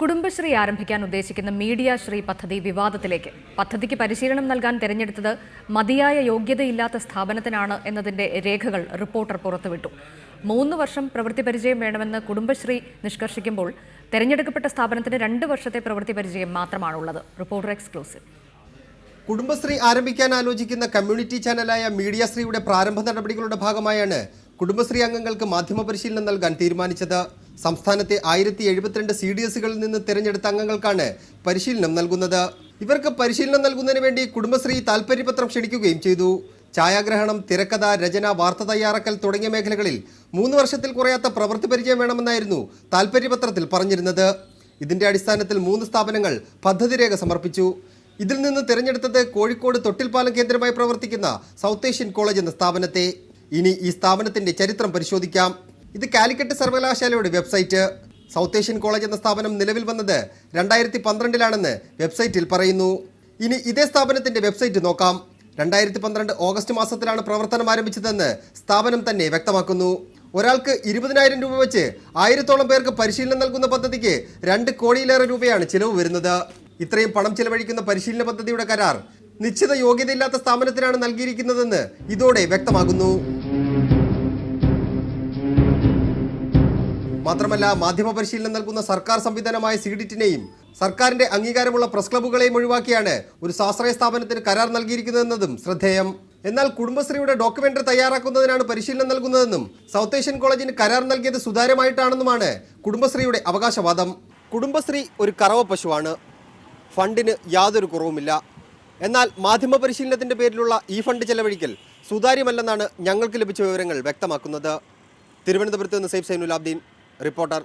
കുടുംബശ്രീ ആരംഭിക്കാൻ ഉദ്ദേശിക്കുന്ന മീഡിയ ശ്രീ പദ്ധതി വിവാദത്തിലേക്ക്. പദ്ധതിക്ക് പരിശീലനം നൽകാൻ തെരഞ്ഞെടുത്തത് മതിയായ യോഗ്യതയില്ലാത്ത സ്ഥാപനത്തിനാണ് എന്നതിന്റെ രേഖകൾ റിപ്പോർട്ടർ പുറത്തുവിട്ടു. 3 വർഷം പ്രവൃത്തി പരിചയം വേണമെന്ന് കുടുംബശ്രീ നിഷ്കർഷിക്കുമ്പോൾ തെരഞ്ഞെടുക്കപ്പെട്ട സ്ഥാപനത്തിന് 2 വർഷത്തെ പ്രവൃത്തി പരിചയം മാത്രമാണുള്ളത്. Reporter exclusive. കുടുംബശ്രീ ആരംഭിക്കാൻ ആലോചിക്കുന്ന കമ്മ്യൂണിറ്റി ചാനലായ മീഡിയ ശ്രീയുടെ പ്രാരംഭ നടപടികളുടെ ഭാഗമായാണ് കുടുംബശ്രീ അംഗങ്ങൾക്ക് മാധ്യമ പരിശീലനം നൽകാൻ തീരുമാനിച്ചത്. സംസ്ഥാനത്തെ 1072 CDSകളിൽ നിന്ന് തിരഞ്ഞെടുത്ത അംഗങ്ങൾക്കാണ് പരിശീലനം നൽകുന്നത്. ഇവർക്ക് പരിശീലനം നൽകുന്നതിന് വേണ്ടി കുടുംബശ്രീ താൽപര്യപത്രം ക്ഷണിക്കുകയും ചെയ്തു. ഛായാഗ്രഹണം, തിരക്കഥ, രചന, വാർത്ത തയ്യാറാക്കൽ തുടങ്ങിയ മേഖലകളിൽ 3 വർഷത്തിൽ കുറയാത്ത പ്രവൃത്തി പരിചയം വേണമെന്നായിരുന്നു താൽപര്യപത്രത്തിൽ പറഞ്ഞിരുന്നത്. ഇതിന്റെ അടിസ്ഥാനത്തിൽ 3 സ്ഥാപനങ്ങൾ പദ്ധതി രേഖ സമർപ്പിച്ചു. ഇതിൽ നിന്ന് തിരഞ്ഞെടുത്തത് കോഴിക്കോട് തൊട്ടിൽപ്പാലം കേന്ദ്രമായി പ്രവർത്തിക്കുന്ന സൗത്ത് ഏഷ്യൻ കോളേജ് എന്ന സ്ഥാപനത്തെ. ഇനി ഈ സ്ഥാപനത്തിന്റെ ചരിത്രം പരിശോധിക്കാം. ഇത് കാലിക്കറ്റ് സർവകലാശാലയുടെ വെബ്സൈറ്റ്. സൗത്ത് ഏഷ്യൻ കോളേജ് എന്ന സ്ഥാപനം നിലവിൽ വന്നത് 2012 വെബ്സൈറ്റിൽ പറയുന്നു. ഇനി ഇതേ സ്ഥാപനത്തിന്റെ വെബ്സൈറ്റ് നോക്കാം. 2012 ഓഗസ്റ്റ് മാസത്തിലാണ് പ്രവർത്തനം ആരംഭിച്ചതെന്ന് സ്ഥാപനം തന്നെ വ്യക്തമാക്കുന്നു. ഒരാൾക്ക് 20,000 രൂപ വെച്ച് 1000-ഓളം പേർക്ക് പരിശീലനം നൽകുന്ന പദ്ധതിക്ക് 2 കോടിയിലേറെ രൂപയാണ് ചിലവ് വരുന്നത്. ഇത്രയും പണം ചിലവഴിക്കുന്ന പരിശീലന പദ്ധതിയുടെ കരാർ നിശ്ചിത യോഗ്യതയില്ലാത്ത സ്ഥാപനത്തിനാണ് നൽകിയിരിക്കുന്നതെന്ന് ഇതോടെ വ്യക്തമാകുന്നു. മാത്രമല്ല, മാധ്യമ പരിശീലനം നൽകുന്ന സർക്കാർ സംവിധാനമായ CDTനെയും സർക്കാരിന്റെ അംഗീകാരമുള്ള പ്രസ് ക്ലബ്ബുകളെയും ഒഴിവാക്കിയാണ് ഒരു സ്വാശ്രയ സ്ഥാപനത്തിന് കരാർ നൽകിയിരിക്കുന്നതെന്നതും ശ്രദ്ധേയം. എന്നാൽ കുടുംബശ്രീയുടെ ഡോക്യുമെന്ററി തയ്യാറാക്കുന്നതിനാണ് പരിശീലനം നൽകുന്നതെന്നും സൗത്ത് ഏഷ്യൻ കോളേജിന് കരാർ നൽകിയത് സുതാര്യമായിട്ടാണെന്നുമാണ് കുടുംബശ്രീയുടെ അവകാശവാദം. കുടുംബശ്രീ ഒരു കറവ പശുവാണ്. ഫണ്ടിന് യാതൊരു കുറവുമില്ല. എന്നാൽ മാധ്യമ പരിശീലനത്തിന്റെ പേരിലുള്ള ഈ ഫണ്ട് ചെലവഴിക്കൽ സുതാര്യമല്ലെന്നാണ് ഞങ്ങൾക്ക് ലഭിച്ച വിവരങ്ങൾ വ്യക്തമാക്കുന്നത്. തിരുവനന്തപുരത്ത് നിന്ന് സൈഫ് സൈനുലാബ്ദീൻ, റിപ്പോർട്ടർ.